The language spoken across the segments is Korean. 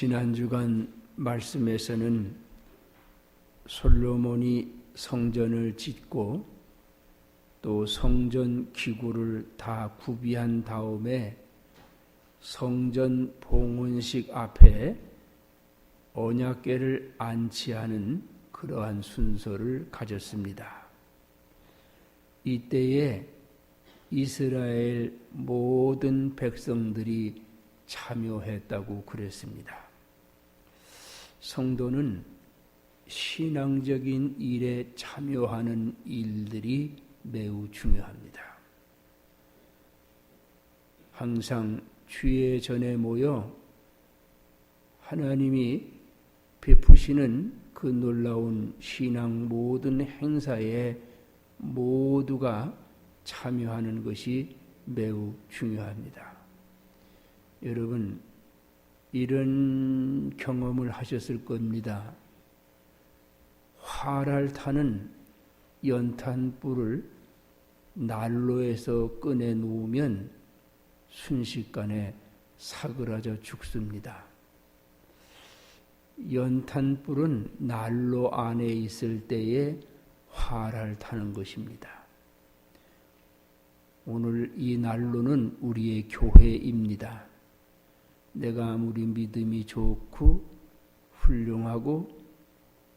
지난 주간 말씀에서는 솔로몬이 성전을 짓고 또 성전 기구를 다 구비한 다음에 성전 봉헌식 앞에 언약궤를 안치하는 그러한 순서를 가졌습니다. 이때에 이스라엘 모든 백성들이 참여했다고 그랬습니다. 성도는 신앙적인 일에 참여하는 일들이 매우 중요합니다. 항상 주의 전에 모여 하나님이 베푸시는 그 놀라운 신앙 모든 행사에 모두가 참여하는 것이 매우 중요합니다. 여러분, 이런 경험을 하셨을 겁니다. 활을 타는 연탄불을 난로에서 꺼내 놓으면 순식간에 사그라져 죽습니다. 연탄불은 난로 안에 있을 때에 활을 타는 것입니다. 오늘 이 난로는 우리의 교회입니다. 내가 아무리 믿음이 좋고 훌륭하고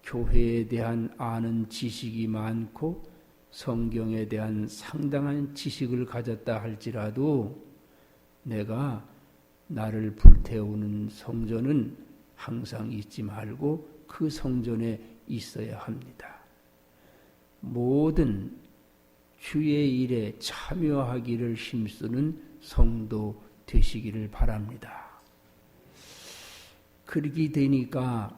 교회에 대한 아는 지식이 많고 성경에 대한 상당한 지식을 가졌다 할지라도 내가 나를 불태우는 성전은 항상 잊지 말고 그 성전에 있어야 합니다. 모든 주의 일에 참여하기를 힘쓰는 성도 되시기를 바랍니다. 그렇게 되니까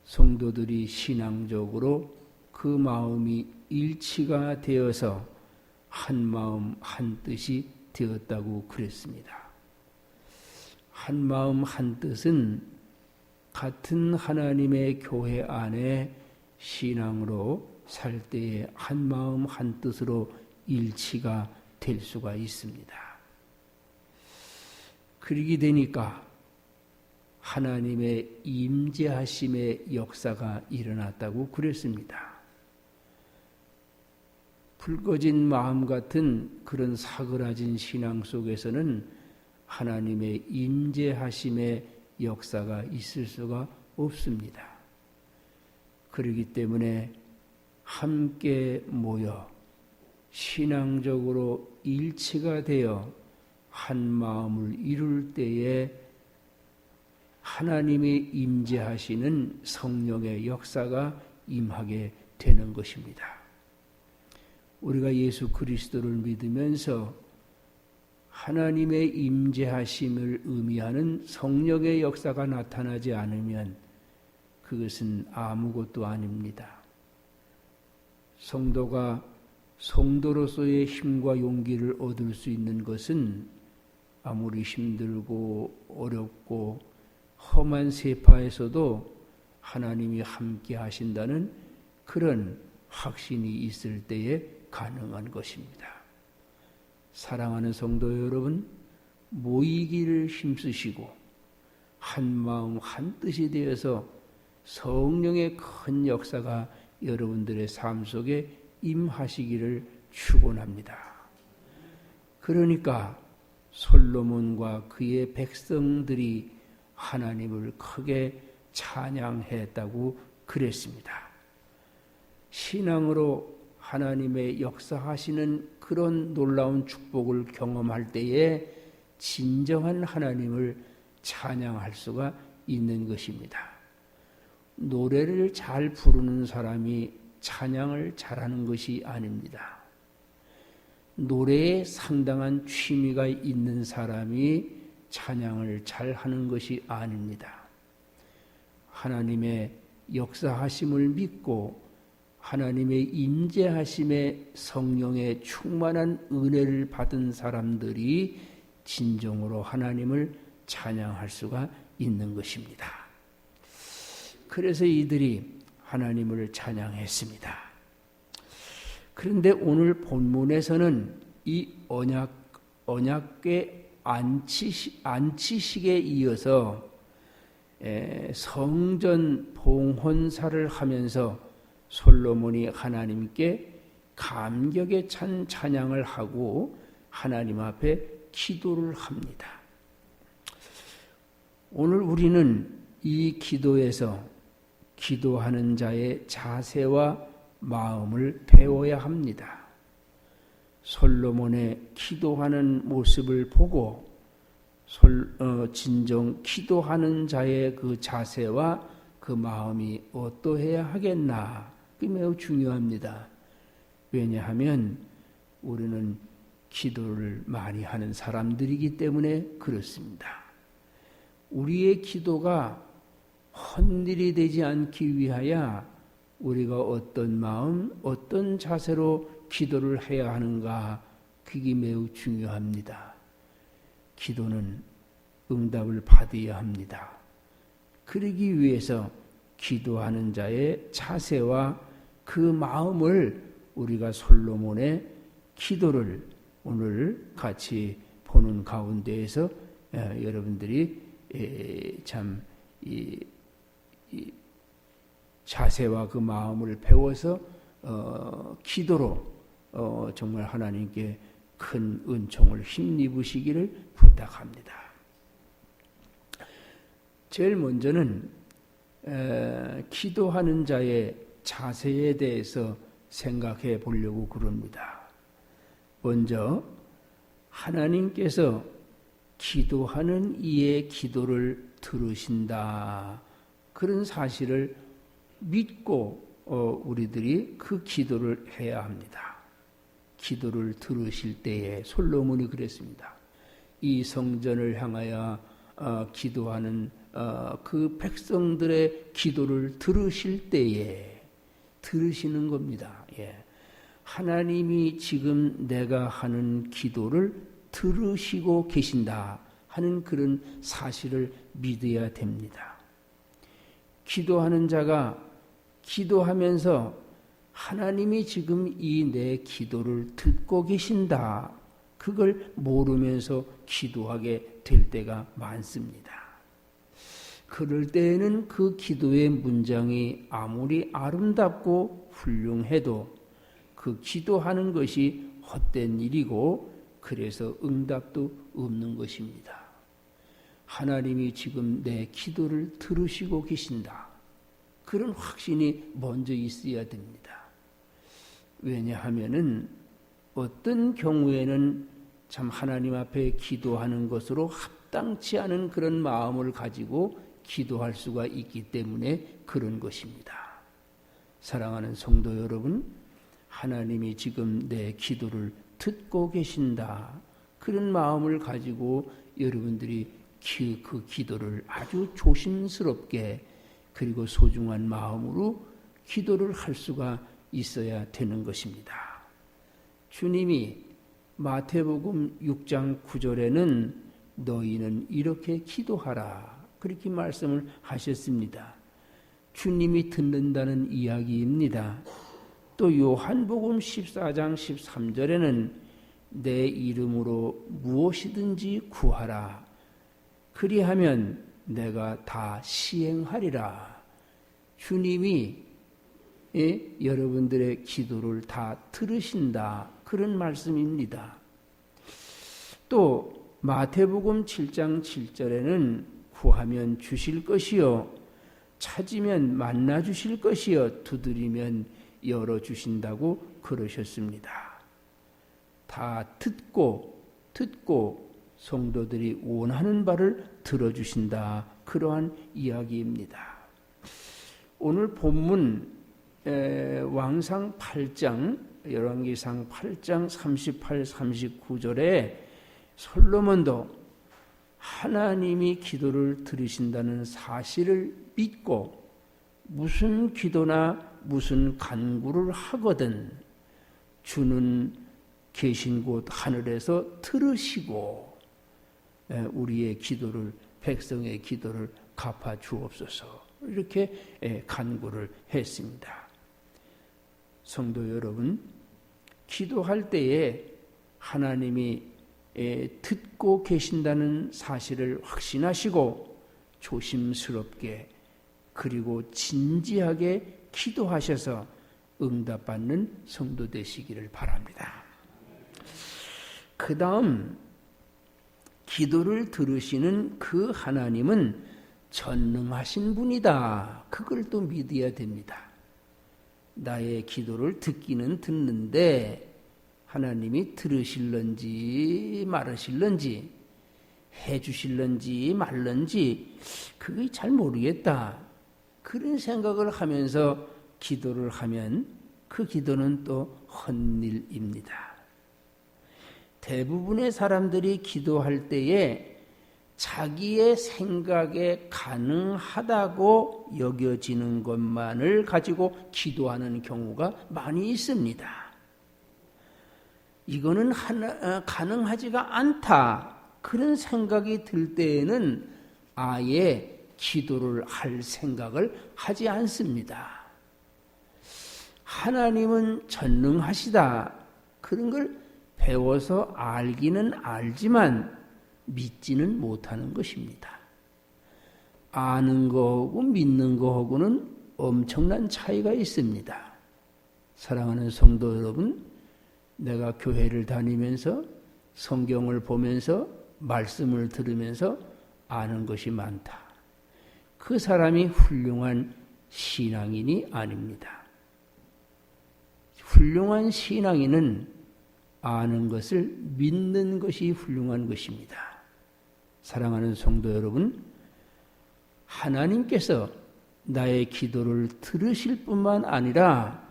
성도들이 신앙적으로 그 마음이 일치가 되어서 한 마음 한 뜻이 되었다고 그랬습니다. 한 마음 한 뜻은 같은 하나님의 교회 안에 신앙으로 살 때에 한 마음 한 뜻으로 일치가 될 수가 있습니다. 그렇게 되니까 하나님의 임재하심의 역사가 일어났다고 그랬습니다. 불 꺼진 마음 같은 그런 사그라진 신앙 속에서는 하나님의 임재하심의 역사가 있을 수가 없습니다. 그렇기 때문에 함께 모여 신앙적으로 일치가 되어 한 마음을 이룰 때에 하나님이 임재하시는 성령의 역사가 임하게 되는 것입니다. 우리가 예수 그리스도를 믿으면서 하나님의 임재하심을 의미하는 성령의 역사가 나타나지 않으면 그것은 아무것도 아닙니다. 성도가 성도로서의 힘과 용기를 얻을 수 있는 것은 아무리 힘들고 어렵고 험한 세파에서도 하나님이 함께 하신다는 그런 확신이 있을 때에 가능한 것입니다. 사랑하는 성도 여러분, 모이기를 힘쓰시고 한 마음 한 뜻이 되어서 성령의 큰 역사가 여러분들의 삶 속에 임하시기를 축원합니다. 그러니까 솔로몬과 그의 백성들이 하나님을 크게 찬양했다고 그랬습니다. 신앙으로 하나님의 역사하시는 그런 놀라운 축복을 경험할 때에 진정한 하나님을 찬양할 수가 있는 것입니다. 노래를 잘 부르는 사람이 찬양을 잘하는 것이 아닙니다. 노래에 상당한 취미가 있는 사람이 찬양을 잘하는 것이 아닙니다. 하나님의 역사하심을 믿고 하나님의 임재하심의 성령의 충만한 은혜를 받은 사람들이 진정으로 하나님을 찬양할 수가 있는 것입니다. 그래서 이들이 하나님을 찬양했습니다. 그런데 오늘 본문에서는 이 언약궤 안치식에 이어서 성전 봉헌사를 하면서 솔로몬이 하나님께 감격에 찬 찬양을 하고 하나님 앞에 기도를 합니다. 오늘 우리는 이 기도에서 기도하는 자의 자세와 마음을 배워야 합니다. 솔로몬의 기도하는 모습을 보고 진정 기도하는 자의 그 자세와 그 마음이 어떠해야 하겠나, 그게 매우 중요합니다. 왜냐하면 우리는 기도를 많이 하는 사람들이기 때문에 그렇습니다. 우리의 기도가 헛일이 되지 않기 위하여 우리가 어떤 마음, 어떤 자세로 기도를 해야 하는가, 그게 매우 중요합니다. 기도는 응답을 받아야 합니다. 그러기 위해서 기도하는 자의 자세와 그 마음을 우리가 솔로몬의 기도를 오늘 같이 보는 가운데에서 여러분들이 참 이 자세와 그 마음을 배워서 기도로 정말 하나님께 큰 은총을 힘입으시기를 부탁합니다. 제일 먼저는 기도하는 자의 자세에 대해서 생각해 보려고 그럽니다. 먼저 하나님께서 기도하는 이의 기도를 들으신다, 그런 사실을 믿고 우리들이 그 기도를 해야 합니다. 기도를 들으실 때에 솔로몬이 그랬습니다. 이 성전을 향하여 기도하는 그 백성들의 기도를 들으실 때에, 들으시는 겁니다. 예. 하나님이 지금 내가 하는 기도를 들으시고 계신다 하는 그런 사실을 믿어야 됩니다. 기도하는 자가 기도하면서 하나님이 지금 이 내 기도를 듣고 계신다, 그걸 모르면서 기도하게 될 때가 많습니다. 그럴 때에는 그 기도의 문장이 아무리 아름답고 훌륭해도 그 기도하는 것이 헛된 일이고, 그래서 응답도 없는 것입니다. 하나님이 지금 내 기도를 들으시고 계신다, 그런 확신이 먼저 있어야 됩니다. 왜냐하면은 어떤 경우에는 참 하나님 앞에 기도하는 것으로 합당치 않은 그런 마음을 가지고 기도할 수가 있기 때문에 그런 것입니다. 사랑하는 성도 여러분, 하나님이 지금 내 기도를 듣고 계신다, 그런 마음을 가지고 여러분들이 그 기도를 아주 조심스럽게 그리고 소중한 마음으로 기도를 할 수가 있어야 되는 것입니다. 주님이 마태복음 6장 9절에는 너희는 이렇게 기도하라, 그렇게 말씀을 하셨습니다. 주님이 듣는다는 이야기입니다. 또 요한복음 14장 13절에는 내 이름으로 무엇이든지 구하라, 그리하면 내가 다 시행하리라. 주님이 여러분들의 기도를 다 들으신다, 그런 말씀입니다. 또 마태복음 7장 7절에는 구하면 주실 것이요, 찾으면 만나 주실 것이요, 두드리면 열어주신다고 그러셨습니다. 다 듣고 성도들이 원하는 바를 들어주신다, 그러한 이야기입니다. 오늘 본문 왕상 8장, 열왕기상 8장 38, 39절에 솔로몬도 하나님이 기도를 들으신다는 사실을 믿고 무슨 기도나 무슨 간구를 하거든 주는 계신 곳 하늘에서 들으시고 우리의 기도를, 백성의 기도를 갚아 주옵소서, 이렇게 간구를 했습니다. 성도 여러분, 기도할 때에 하나님이 듣고 계신다는 사실을 확신하시고 조심스럽게 그리고 진지하게 기도하셔서 응답받는 성도 되시기를 바랍니다. 그 다음 기도를 들으시는 그 하나님은 전능하신 분이다. 그걸 또 믿어야 됩니다. 나의 기도를 듣기는 듣는데 하나님이 들으실런지 말으실런지 해주실런지 말런지 그게 잘 모르겠다. 그런 생각을 하면서 기도를 하면 그 기도는 또 헛일입니다. 대부분의 사람들이 기도할 때에 자기의 생각에 가능하다고 여겨지는 것만을 가지고 기도하는 경우가 많이 있습니다. 이거는 가능하지가 않다. 그런 생각이 들 때에는 아예 기도를 할 생각을 하지 않습니다. 하나님은 전능하시다. 그런 걸 배워서 알기는 알지만 믿지는 못하는 것입니다. 아는 거하고 믿는 거하고는 엄청난 차이가 있습니다. 사랑하는 성도 여러분, 내가 교회를 다니면서 성경을 보면서 말씀을 들으면서 아는 것이 많다. 그 사람이 훌륭한 신앙인이 아닙니다. 훌륭한 신앙인은 아는 것을 믿는 것이 훌륭한 것입니다. 사랑하는 성도 여러분, 하나님께서 나의 기도를 들으실 뿐만 아니라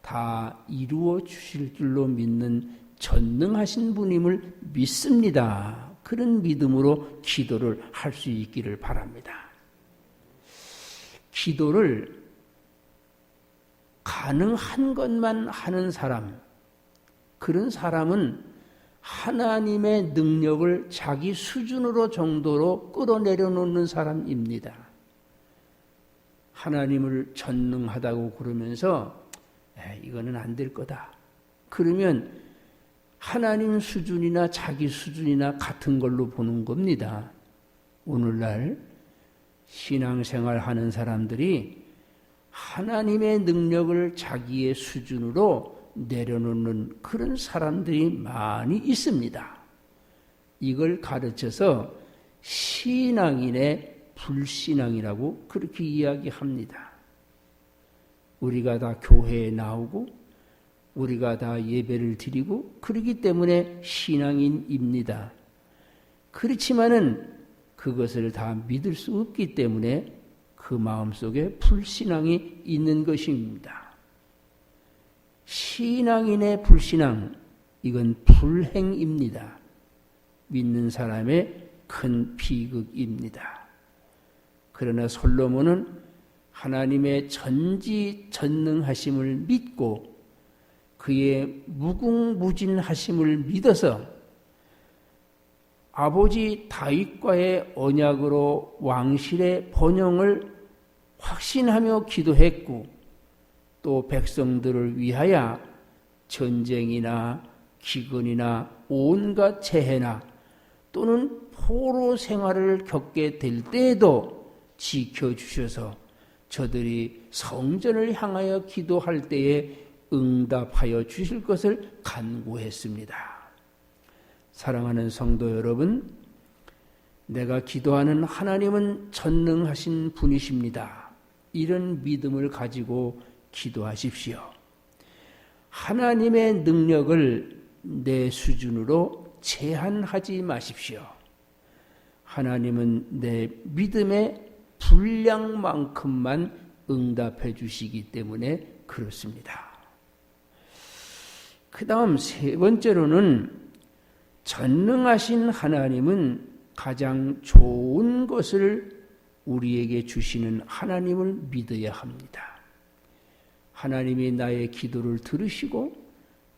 다 이루어 주실 줄로 믿는 전능하신 분임을 믿습니다. 그런 믿음으로 기도를 할 수 있기를 바랍니다. 기도를 가능한 것만 하는 사람, 그런 사람은 하나님의 능력을 자기 수준으로 정도로 끌어내려 놓는 사람입니다. 하나님을 전능하다고 그러면서 이거는 안 될 거다. 그러면 하나님 수준이나 자기 수준이나 같은 걸로 보는 겁니다. 오늘날 신앙생활 하는 사람들이 하나님의 능력을 자기의 수준으로 내려놓는 그런 사람들이 많이 있습니다. 이걸 가르쳐서 신앙인의 불신앙이라고 그렇게 이야기합니다. 우리가 다 교회에 나오고 우리가 다 예배를 드리고 그렇기 때문에 신앙인입니다. 그렇지만은 그것을 다 믿을 수 없기 때문에 그 마음속에 불신앙이 있는 것입니다. 신앙인의 불신앙, 이건 불행입니다. 믿는 사람의 큰 비극입니다. 그러나 솔로몬은 하나님의 전지전능하심을 믿고 그의 무궁무진하심을 믿어서 아버지 다윗과의 언약으로 왕실의 번영을 확신하며 기도했고 또 백성들을 위하여 전쟁이나 기근이나 온갖 재해나 또는 포로 생활을 겪게 될 때에도 지켜주셔서 저들이 성전을 향하여 기도할 때에 응답하여 주실 것을 간구했습니다. 사랑하는 성도 여러분, 내가 기도하는 하나님은 전능하신 분이십니다. 이런 믿음을 가지고 기도하십시오. 하나님의 능력을 내 수준으로 제한하지 마십시오. 하나님은 내 믿음의 분량만큼만 응답해 주시기 때문에 그렇습니다. 그 다음 세 번째로는 전능하신 하나님은 가장 좋은 것을 우리에게 주시는 하나님을 믿어야 합니다. 하나님이 나의 기도를 들으시고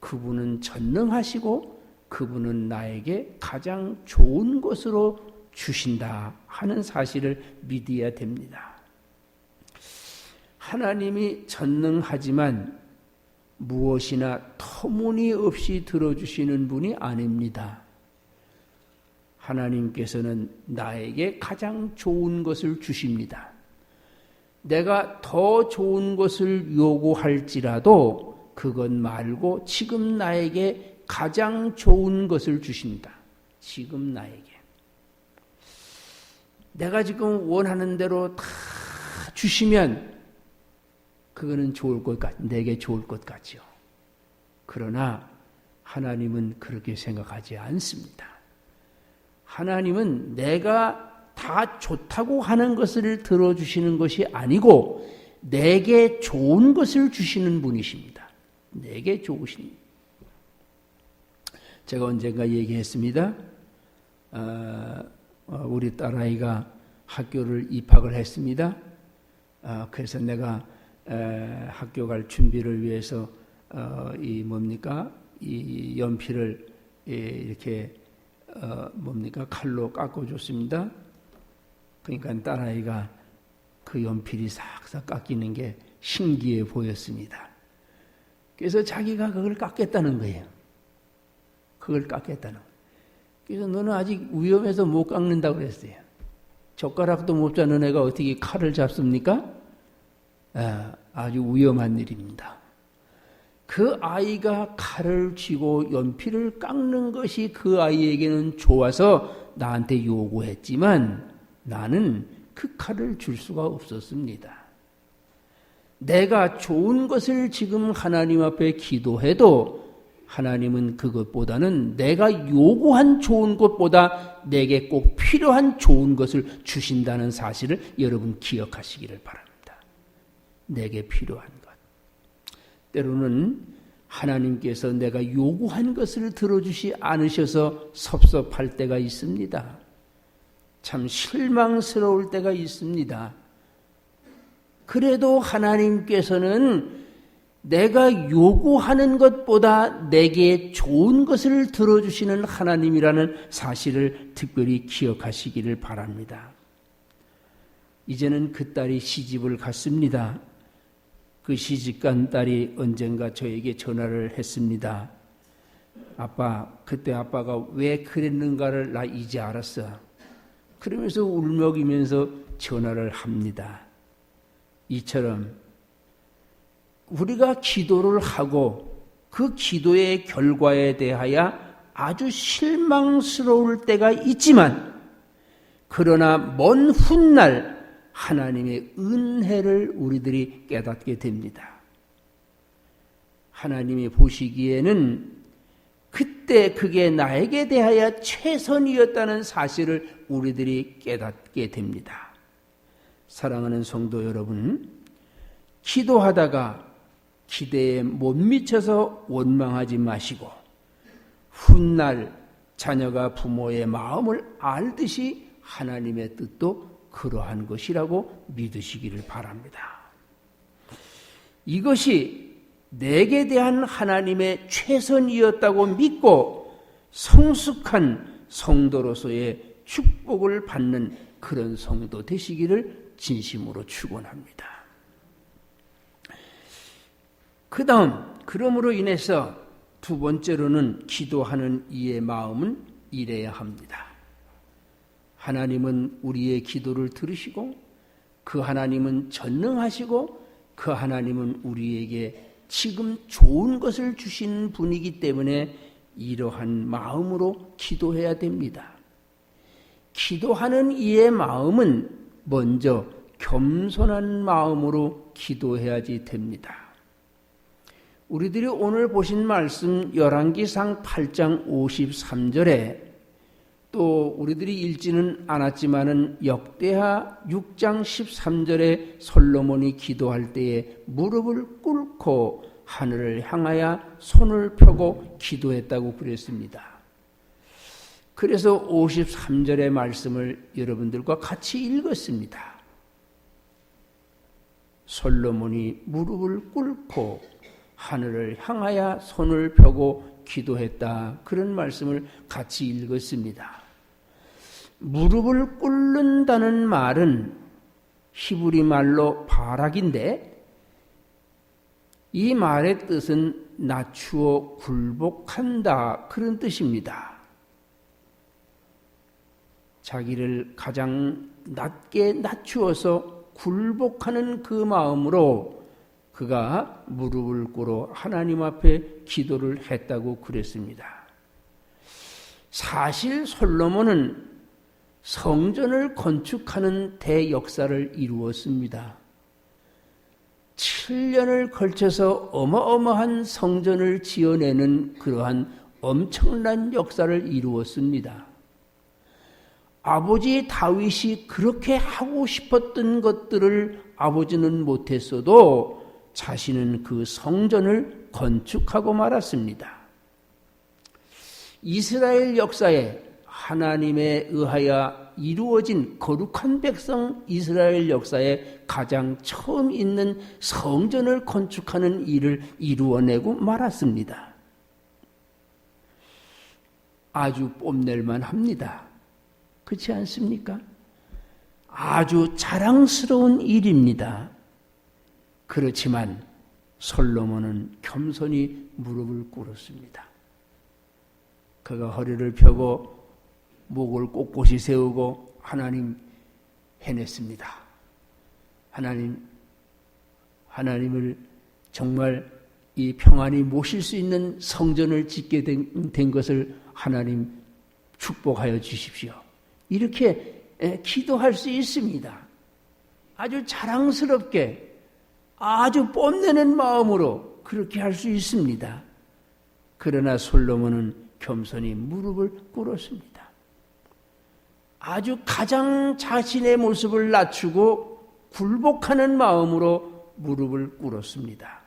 그분은 전능하시고 그분은 나에게 가장 좋은 것으로 주신다 하는 사실을 믿어야 됩니다. 하나님이 전능하지만 무엇이나 터무니없이 들어주시는 분이 아닙니다. 하나님께서는 나에게 가장 좋은 것을 주십니다. 내가 더 좋은 것을 요구할지라도 그것 말고 지금 나에게 가장 좋은 것을 주신다. 지금 나에게. 내가 지금 원하는 대로 다 주시면 그거는 좋을 것 같, 내게 좋을 것 같죠. 그러나 하나님은 그렇게 생각하지 않습니다. 하나님은 내가 다 좋다고 하는 것을 들어주시는 것이 아니고 내게 좋은 것을 주시는 분이십니다. 내게 좋으신. 제가 언젠가 얘기했습니다. 우리 딸아이가 학교를 입학을 했습니다. 그래서 내가 학교 갈 준비를 위해서 이 연필을 이렇게 칼로 깎아줬습니다. 그러니까 딸아이가 그 연필이 싹싹 깎이는 게 신기해 보였습니다. 그래서 자기가 그걸 깎겠다는 거예요. 그걸 깎겠다는 거예요. 그래서 너는 아직 위험해서 못 깎는다고 그랬어요. 젓가락도 못 잡는 애가 어떻게 칼을 잡습니까? 아주 위험한 일입니다. 그 아이가 칼을 쥐고 연필을 깎는 것이 그 아이에게는 좋아서 나한테 요구했지만 나는 그 칼을 줄 수가 없었습니다. 내가 좋은 것을 지금 하나님 앞에 기도해도 하나님은 그것보다는 내가 요구한 좋은 것보다 내게 꼭 필요한 좋은 것을 주신다는 사실을 여러분 기억하시기를 바랍니다. 내게 필요한 것. 때로는 하나님께서 내가 요구한 것을 들어주시 않으셔서 섭섭할 때가 있습니다. 참 실망스러울 때가 있습니다. 그래도 하나님께서는 내가 요구하는 것보다 내게 좋은 것을 들어주시는 하나님이라는 사실을 특별히 기억하시기를 바랍니다. 이제는 그 딸이 시집을 갔습니다. 그 시집간 딸이 언젠가 저에게 전화를 했습니다. 아빠, 그때 아빠가 왜 그랬는가를 나 이제 알았어. 그러면서 울먹이면서 전화를 합니다. 이처럼 우리가 기도를 하고 그 기도의 결과에 대하여 아주 실망스러울 때가 있지만 그러나 먼 훗날 하나님의 은혜를 우리들이 깨닫게 됩니다. 하나님이 보시기에는 그때 그게 나에게 대하여 최선이었다는 사실을 우리들이 깨닫게 됩니다. 사랑하는 성도 여러분, 기도하다가 기대에 못 미쳐서 원망하지 마시고 훗날 자녀가 부모의 마음을 알듯이 하나님의 뜻도 그러한 것이라고 믿으시기를 바랍니다. 이것이 내게 대한 하나님의 최선이었다고 믿고 성숙한 성도로서의 축복을 받는 그런 성도 되시기를 진심으로 축원합니다. 그 다음, 그러므로 인해서 두 번째로는 기도하는 이의 마음은 이래야 합니다. 하나님은 우리의 기도를 들으시고 그 하나님은 전능하시고 그 하나님은 우리에게 지금 좋은 것을 주신 분이기 때문에 이러한 마음으로 기도해야 됩니다. 기도하는 이의 마음은 먼저 겸손한 마음으로 기도해야지 됩니다. 우리들이 오늘 보신 말씀 열왕기상 8장 53절에 또 우리들이 읽지는 않았지만은 역대하 6장 13절에 솔로몬이 기도할 때에 무릎을 꿇고 하늘을 향하여 손을 펴고 기도했다고 그랬습니다. 그래서 53절의 말씀을 여러분들과 같이 읽었습니다. 솔로몬이 무릎을 꿇고 하늘을 향하여 손을 펴고 기도했다. 그런 말씀을 같이 읽었습니다. 무릎을 꿇는다는 말은 히브리 말로 바락인데 이 말의 뜻은 낮추어 굴복한다. 그런 뜻입니다. 자기를 가장 낮게 낮추어서 굴복하는 그 마음으로 그가 무릎을 꿇어 하나님 앞에 기도를 했다고 그랬습니다. 사실 솔로몬은 성전을 건축하는 대역사를 이루었습니다. 7년을 걸쳐서 어마어마한 성전을 지어내는 그러한 엄청난 역사를 이루었습니다. 아버지 다윗이 그렇게 하고 싶었던 것들을 아버지는 못했어도 자신은 그 성전을 건축하고 말았습니다. 이스라엘 역사에 하나님에 의하여 이루어진 거룩한 백성 이스라엘 역사에 가장 처음 있는 성전을 건축하는 일을 이루어내고 말았습니다. 아주 뽐낼만 합니다. 그렇지 않습니까? 아주 자랑스러운 일입니다. 그렇지만 솔로몬은 겸손히 무릎을 꿇었습니다. 그가 허리를 펴고 목을 꼿꼿이 세우고 하나님 해냈습니다. 하나님을 정말 이 평안히 모실 수 있는 성전을 짓게 된 것을 하나님 축복하여 주십시오. 이렇게 기도할 수 있습니다. 아주 자랑스럽게 아주 뽐내는 마음으로 그렇게 할 수 있습니다. 그러나 솔로몬은 겸손히 무릎을 꿇었습니다. 아주 가장 자신의 모습을 낮추고 굴복하는 마음으로 무릎을 꿇었습니다.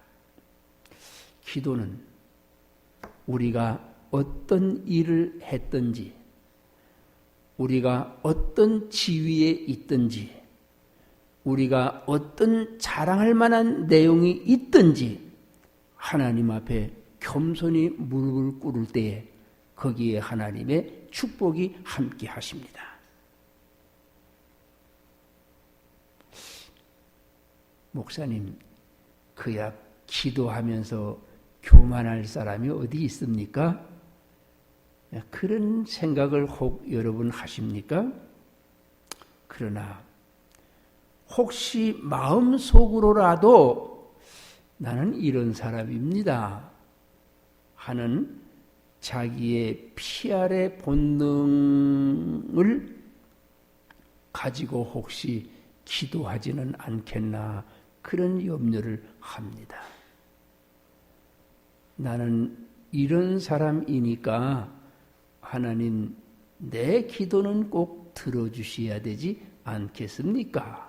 기도는 우리가 어떤 일을 했든지, 우리가 어떤 지위에 있든지, 우리가 어떤 자랑할 만한 내용이 있든지 하나님 앞에 겸손히 무릎을 꿇을 때에 거기에 하나님의 축복이 함께 하십니다. 목사님, 그야 기도하면서 교만할 사람이 어디 있습니까? 그런 생각을 혹 여러분 하십니까? 그러나 혹시 마음속으로라도 나는 이런 사람입니다 하는 자기의 피할의 본능을 가지고 혹시 기도하지는 않겠나 그런 염려를 합니다. 나는 이런 사람이니까 하나님 내 기도는 꼭 들어주셔야 되지 않겠습니까?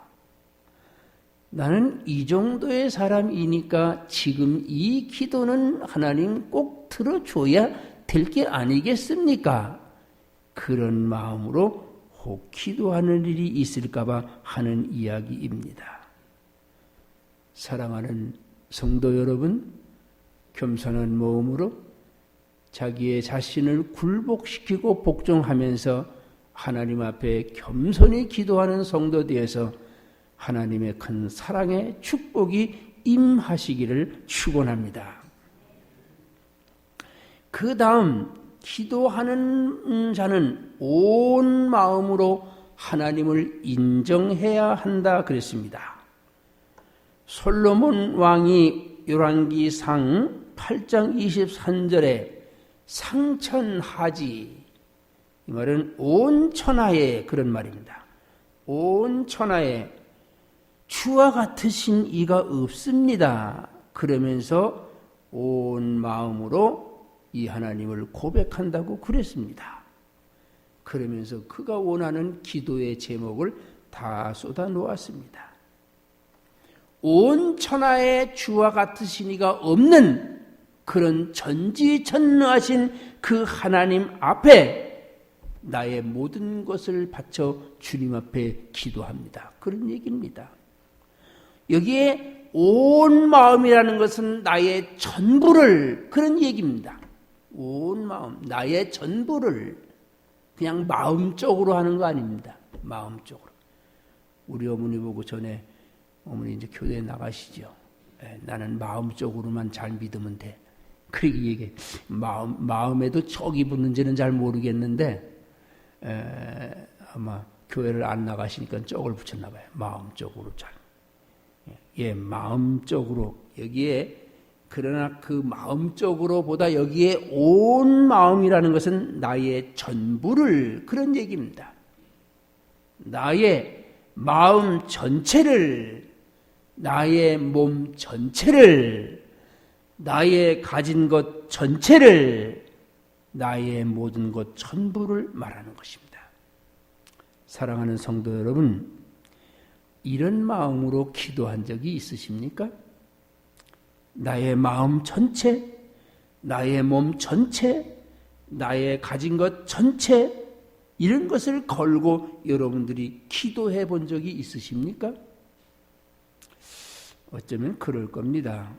나는 이 정도의 사람이니까 지금 이 기도는 하나님 꼭 들어줘야 될 게 아니겠습니까? 그런 마음으로 혹 기도하는 일이 있을까봐 하는 이야기입니다. 사랑하는 성도 여러분, 겸손한 마음으로 자기의 자신을 굴복시키고 복종하면서 하나님 앞에 겸손히 기도하는 성도 되어서 하나님의 큰 사랑의 축복이 임하시기를 축원합니다. 그 다음 기도하는 자는 온 마음으로 하나님을 인정해야 한다 그랬습니다. 솔로몬 왕이 열왕기상 8장 23절에 상천하지, 이 말은 온 천하에 그런 말입니다. 온 천하에 주와 같으신 이가 없습니다. 그러면서 온 마음으로 이 하나님을 고백한다고 그랬습니다. 그러면서 그가 원하는 기도의 제목을 다 쏟아 놓았습니다. 온 천하에 주와 같으신 이가 없는 그런 전지전능하신 그 하나님 앞에 나의 모든 것을 바쳐 주님 앞에 기도합니다. 그런 얘기입니다. 여기에 온 마음이라는 것은 나의 전부를, 그런 얘기입니다. 온 마음, 나의 전부를 그냥 마음적으로 하는 거 아닙니다. 마음적으로. 우리 어머니 보고 전에 어머니 이제 교회에 나가시죠. 나는 마음적으로만 잘 믿으면 돼. 그렇게 얘기해. 마음에도 촉이 붙는지는 잘 모르겠는데 아마 교회를 안 나가시니까 쪽을 붙였나 봐요. 마음적으로 잘. 예, 마음적으로 여기에 그러나 그 마음적으로 보다 여기에 온 마음이라는 것은 나의 전부를 그런 얘기입니다. 나의 마음 전체를, 나의 몸 전체를, 나의 가진 것 전체를, 나의 모든 것 전부를 말하는 것입니다. 사랑하는 성도 여러분, 이런 마음으로 기도한 적이 있으십니까? 나의 마음 전체, 나의 몸 전체, 나의 가진 것 전체, 이런 것을 걸고 여러분들이 기도해 본 적이 있으십니까? 어쩌면 그럴 겁니다.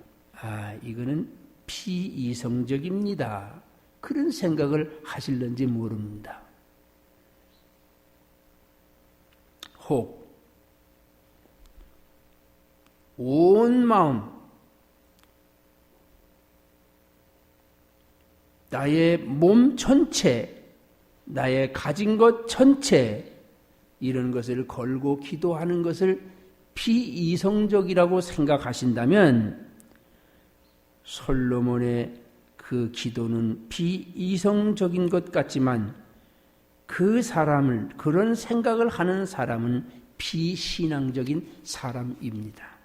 이거는 비이성적입니다. 그런 생각을 하실는지 모릅니다. 혹 온 마음, 나의 몸 전체, 나의 가진 것 전체, 이런 것을 걸고 기도하는 것을 비이성적이라고 생각하신다면 솔로몬의 그 기도는 비이성적인 것 같지만 그 사람을, 그런 생각을 하는 사람은 비신앙적인 사람입니다.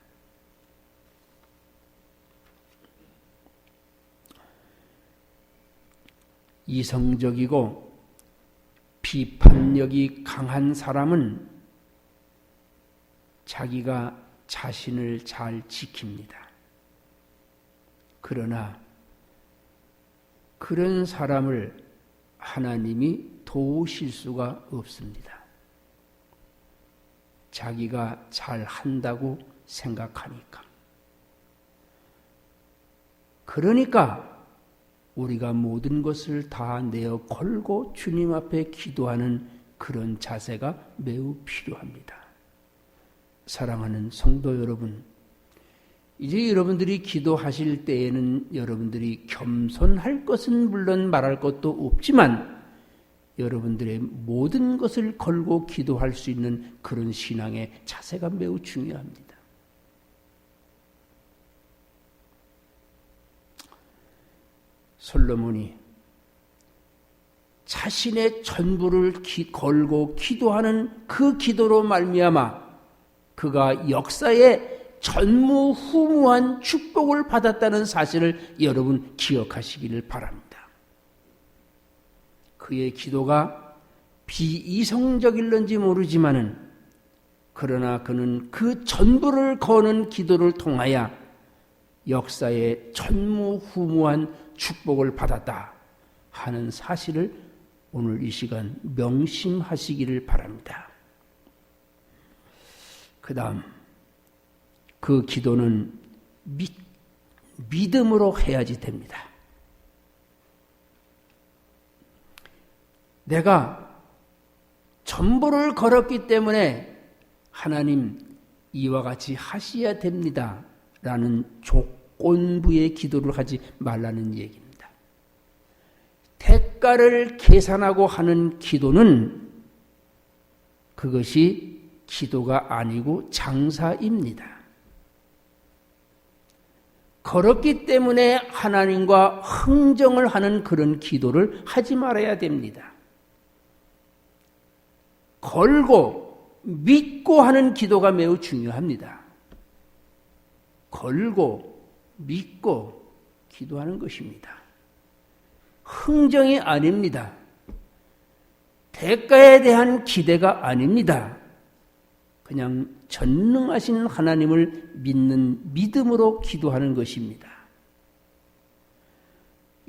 이성적이고 비판력이 강한 사람은 자기가 자신을 잘 지킵니다. 그러나 그런 사람을 하나님이 도우실 수가 없습니다. 자기가 잘 한다고 생각하니까. 그러니까 우리가 모든 것을 다 내어 걸고 주님 앞에 기도하는 그런 자세가 매우 필요합니다. 사랑하는 성도 여러분, 이제 여러분들이 기도하실 때에는 여러분들이 겸손할 것은 물론 말할 것도 없지만 여러분들의 모든 것을 걸고 기도할 수 있는 그런 신앙의 자세가 매우 중요합니다. 솔로몬이 자신의 전부를 걸고 기도하는 그 기도로 말미암아 그가 역사에 전무후무한 축복을 받았다는 사실을 여러분 기억하시기를 바랍니다. 그의 기도가 비이성적일런지 모르지만은 그러나 그는 그 전부를 거는 기도를 통하여 역사에 전무후무한 축복을 받았다 하는 사실을 오늘 이 시간 명심하시기를 바랍니다. 그 다음 그 기도는 믿음으로 해야지 됩니다. 내가 전부를 걸었기 때문에 하나님 이와 같이 하셔야 됩니다 라는 조건부의 기도를 하지 말라는 얘기입니다. 대가를 계산하고 하는 기도는 그것이 기도가 아니고 장사입니다. 걸었기 때문에 하나님과 흥정을 하는 그런 기도를 하지 말아야 됩니다. 걸고 믿고 하는 기도가 매우 중요합니다. 걸고 믿고 기도하는 것입니다. 흥정이 아닙니다. 대가에 대한 기대가 아닙니다. 그냥 전능하신 하나님을 믿는 믿음으로 기도하는 것입니다.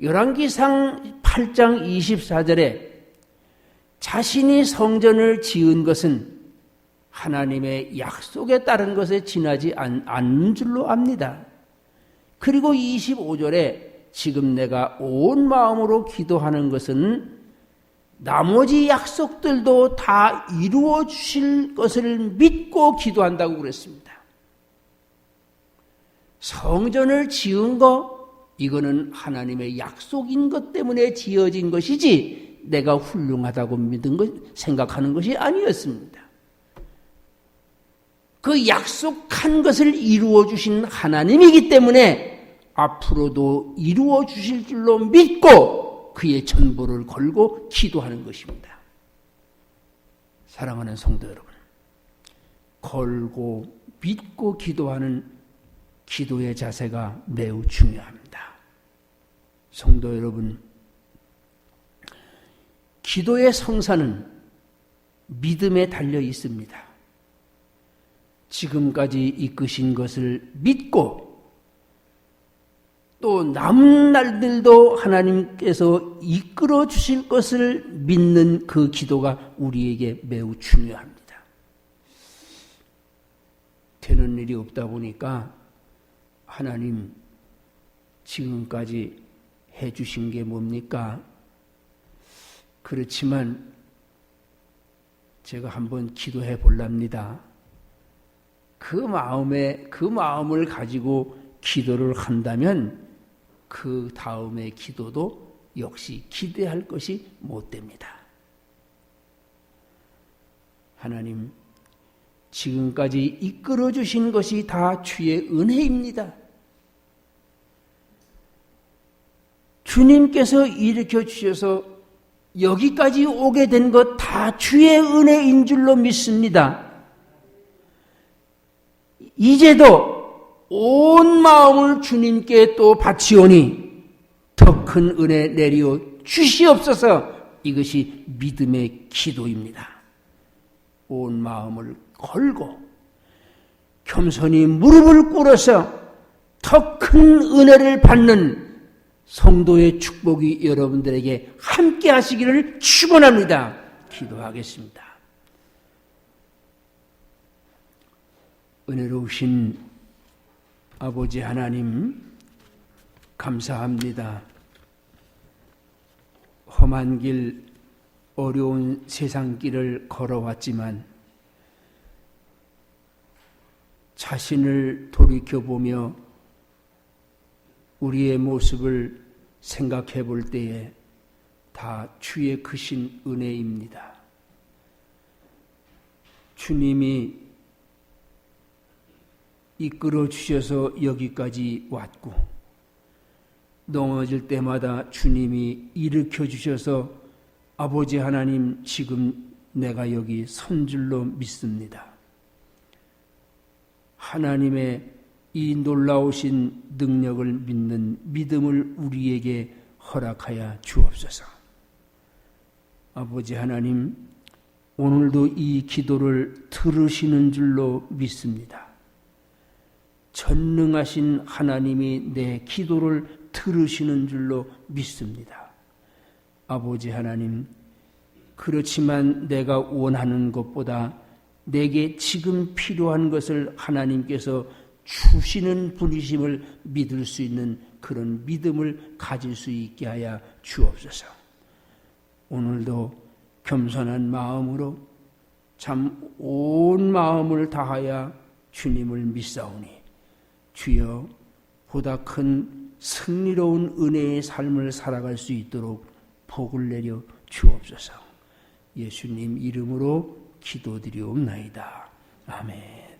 열왕기상 8장 24절에 자신이 성전을 지은 것은 하나님의 약속에 따른 것에 지나지 않는 줄로 압니다. 그리고 25절에 지금 내가 온 마음으로 기도하는 것은 나머지 약속들도 다 이루어 주실 것을 믿고 기도한다고 그랬습니다. 성전을 지은 거, 이거는 하나님의 약속인 것 때문에 지어진 것이지 내가 훌륭하다고 생각하는 것이 아니었습니다. 그 약속한 것을 이루어 주신 하나님이기 때문에 앞으로도 이루어 주실 줄로 믿고 그의 전보를 걸고 기도하는 것입니다. 사랑하는 성도 여러분, 걸고 믿고 기도하는 기도의 자세가 매우 중요합니다. 성도 여러분, 기도의 성사는 믿음에 달려 있습니다. 지금까지 이끄신 것을 믿고 또 남은 날들도 하나님께서 이끌어 주실 것을 믿는 그 기도가 우리에게 매우 중요합니다. 되는 일이 없다 보니까 하나님 지금까지 해주신 게 뭡니까? 그렇지만 제가 한번 기도해 볼랍니다. 그 마음을 가지고 기도를 한다면 그 다음의 기도도 역시 기대할 것이 못 됩니다. 하나님, 지금까지 이끌어 주신 것이 다 주의 은혜입니다. 주님께서 일으켜 주셔서 여기까지 오게 된 것 다 주의 은혜인 줄로 믿습니다. 이제도 온 마음을 주님께 또 바치오니 더 큰 은혜 내리어 주시옵소서. 이것이 믿음의 기도입니다. 온 마음을 걸고 겸손히 무릎을 꿇어서 더 큰 은혜를 받는 성도의 축복이 여러분들에게 함께 하시기를 축원합니다. 기도하겠습니다. 은혜로우신 아버지 하나님, 감사합니다. 험한 길, 어려운 세상 길을 걸어왔지만 자신을 돌이켜보며 우리의 모습을 생각해 볼 때에 다 주의 크신 은혜입니다. 주님이 이끌어 주셔서 여기까지 왔고 넘어질 때마다 주님이 일으켜 주셔서 아버지 하나님, 지금 내가 여기 선 줄로 믿습니다. 하나님의 이 놀라우신 능력을 믿는 믿음을 우리에게 허락하여 주옵소서. 아버지 하나님, 오늘도 이 기도를 들으시는 줄로 믿습니다. 전능하신 하나님이 내 기도를 들으시는 줄로 믿습니다. 아버지 하나님, 그렇지만 내가 원하는 것보다 내게 지금 필요한 것을 하나님께서 주시는 분이심을 믿을 수 있는 그런 믿음을 가질 수 있게 하여 주옵소서. 오늘도 겸손한 마음으로 참 온 마음을 다하여 주님을 믿사오니 주여, 보다 큰 승리로운 은혜의 삶을 살아갈 수 있도록 복을 내려 주옵소서. 예수님 이름으로 기도드리옵나이다. 아멘.